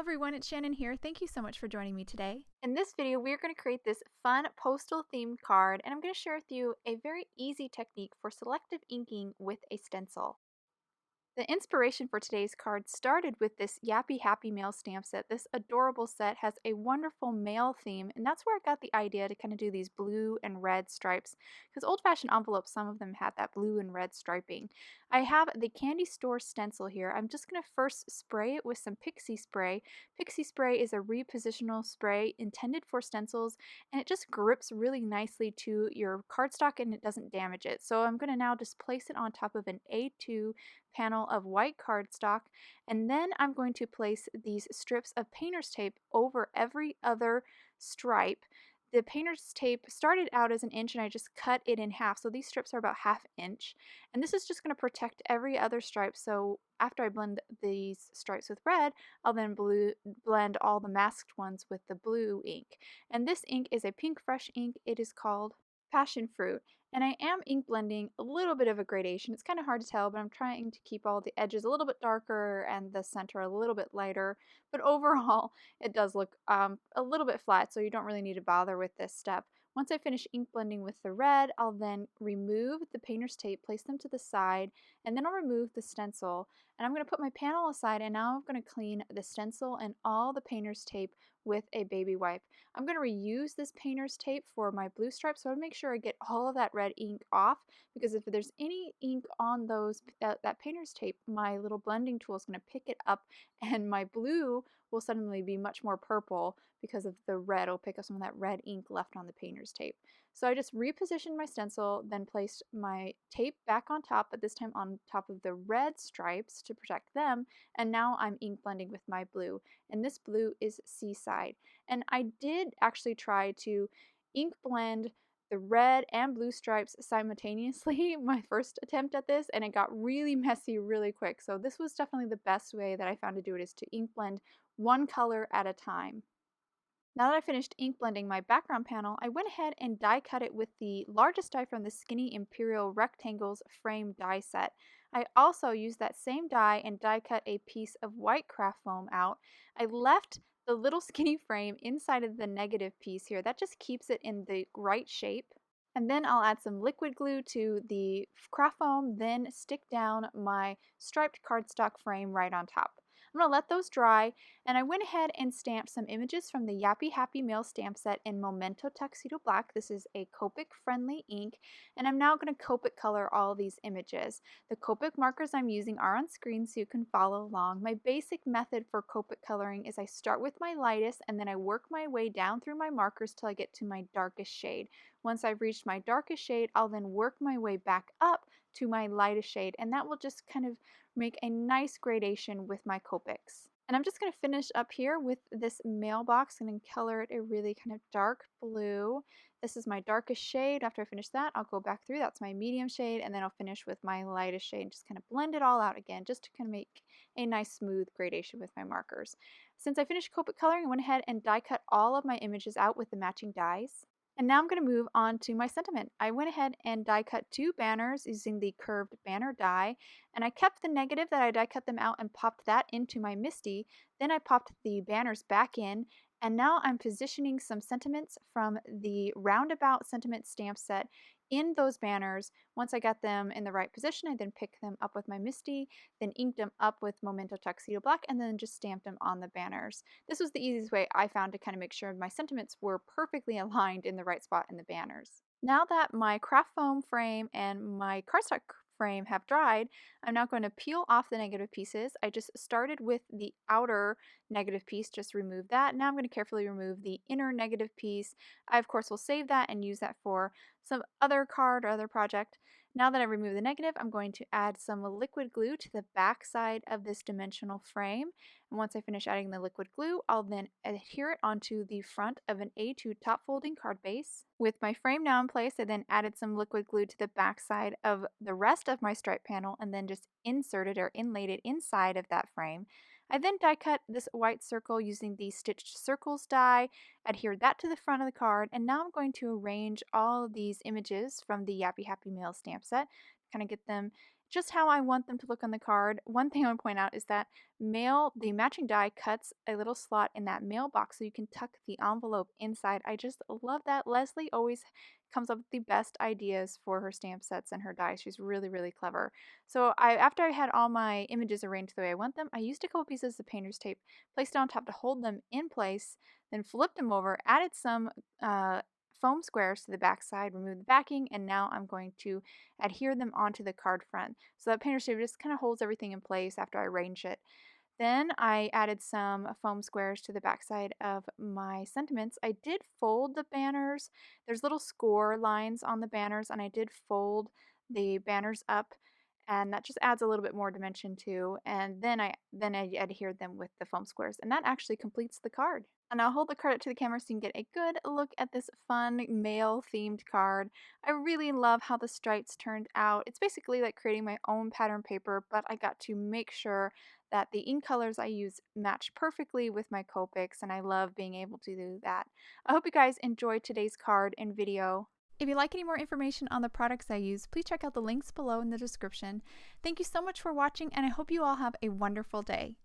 everyone, it's Shannon here. Thank you so much for joining me today. In this video, we're going to create this fun postal themed card, and I'm going to share with you a very easy technique for selective inking with a stencil. The inspiration for today's card started with this Yappy Happy Mail stamp set. This adorable set has a wonderful mail theme, and that's where I got the idea to kind of do these blue and red stripes, because old-fashioned envelopes, some of them had that blue and red striping. I have the candy store stencil here. I'm just going to first spray it with some pixie spray. Pixie spray is a repositional spray intended for stencils, and it just grips really nicely to your cardstock and it doesn't damage it. So I'm going to now just place it on top of an A2 panel of white cardstock, and then I'm going to place these strips of painter's tape over every other stripe. The painter's tape started out as 1 inch and I just cut it in half, so these strips are about 1/2 inch, and this is just going to protect every other stripe. So after I blend these stripes with red, I'll then blend all the masked ones with the blue ink. And this ink is a Pinkfresh ink. It is called Passion Fruit. And I am ink blending a little bit of a gradation. It's kind of hard to tell, but I'm trying to keep all the edges a little bit darker and the center a little bit lighter. But overall, it does look a little bit flat, so you don't really need to bother with this step. Once I finish ink blending with the red, I'll then remove the painter's tape, place them to the side, and then I'll remove the stencil. And I'm going to put my panel aside, and now I'm going to clean the stencil and all the painter's tape with a baby wipe. I'm going to reuse this painter's tape for my blue stripes, so I'll make sure I get all of that red ink off, because if there's any ink on that painter's tape, my little blending tool is going to pick it up and my blue will suddenly be much more purple because of the red. It'll pick up some of that red ink left on the painter's tape. So I just repositioned my stencil, then placed my tape back on top, but this time on top of the red stripes to protect them, and now I'm ink blending with my blue, and this blue is Seaside. And I did actually try to ink blend the red and blue stripes simultaneously my first attempt at this, and it got really messy really quick. So this was definitely the best way that I found to do it, is to ink blend one color at a time. Now that I finished ink blending my background panel, I went ahead and die cut it with the largest die from the Skinny Imperial Rectangles frame die set. I also used that same die and die cut a piece of white craft foam out. I left the little skinny frame inside of the negative piece here. That just keeps it in the right shape. And then I'll add some liquid glue to the craft foam, then stick down my striped cardstock frame right on top. I'm going to let those dry, and I went ahead and stamped some images from the Yappy Happy Mail stamp set in Memento Tuxedo Black. This is a Copic friendly ink, and I'm now going to Copic color all these images. The Copic markers I'm using are on screen so you can follow along. My basic method for Copic coloring is I start with my lightest and then I work my way down through my markers till I get to my darkest shade. Once I've reached my darkest shade, I'll then work my way back up to my lightest shade, and that will just kind of make a nice gradation with my Copics. And I'm just going to finish up here with this mailbox and then color it a really kind of dark blue. This is my darkest shade. After I finish that, I'll go back through. That's my medium shade, and then I'll finish with my lightest shade and just kind of blend it all out again, just to kind of make a nice smooth gradation with my markers. Since I finished Copic coloring, I went ahead and die cut all of my images out with the matching dies. And now I'm going to move on to my sentiment. I went ahead and die cut 2 banners using the curved banner die, and I kept the negative that I die cut them out and popped that into my MISTI. Then I popped the banners back in, and now I'm positioning some sentiments from the Roundabout sentiment stamp set in those banners. Once I got them in the right position, I then picked them up with my MISTI, then inked them up with Memento Tuxedo Black, and then just stamped them on the banners. This was the easiest way I found to kind of make sure my sentiments were perfectly aligned in the right spot in the banners. Now that my craft foam frame and my cardstock frame have dried, I'm now going to peel off the negative pieces. I just started with the outer negative piece, just remove that. Now I'm going to carefully remove the inner negative piece. I of course will save that and use that for some other card or other project. Now that I've removed the negative, I'm going to add some liquid glue to the back side of this dimensional frame. And once I finish adding the liquid glue, I'll then adhere it onto the front of an A2 top folding card base. With my frame now in place, I then added some liquid glue to the back side of the rest of my stripe panel and then just inserted or inlaid it inside of that frame. I then die cut this white circle using the Stitched Circles die, adhered that to the front of the card, and now I'm going to arrange all of these images from the Yappy Happy Mail stamp set, kind of get them just how I want them to look on the card. One thing I want to point out is that the matching die cuts a little slot in that mailbox so you can tuck the envelope inside. I just love that. Leslie always comes up with the best ideas for her stamp sets and her dies. She's really, really clever. So after I had all my images arranged the way I want them, I used a couple pieces of painter's tape, placed it on top to hold them in place, then flipped them over, added some foam squares to the back side, removed the backing, and now I'm going to adhere them onto the card front. So that painter's tape just kind of holds everything in place after I arrange it. Then I added some foam squares to the backside of my sentiments. I did fold the banners. There's little score lines on the banners, and I did fold the banners up, and that just adds a little bit more dimension too. And then I adhered them with the foam squares, and that actually completes the card. And I'll hold the card up to the camera so you can get a good look at this fun mail-themed card. I really love how the stripes turned out. It's basically like creating my own pattern paper, but I got to make sure that the ink colors I use match perfectly with my Copics, and I love being able to do that. I hope you guys enjoyed today's card and video. If you'd like any more information on the products I use, please check out the links below in the description. Thank you so much for watching, and I hope you all have a wonderful day.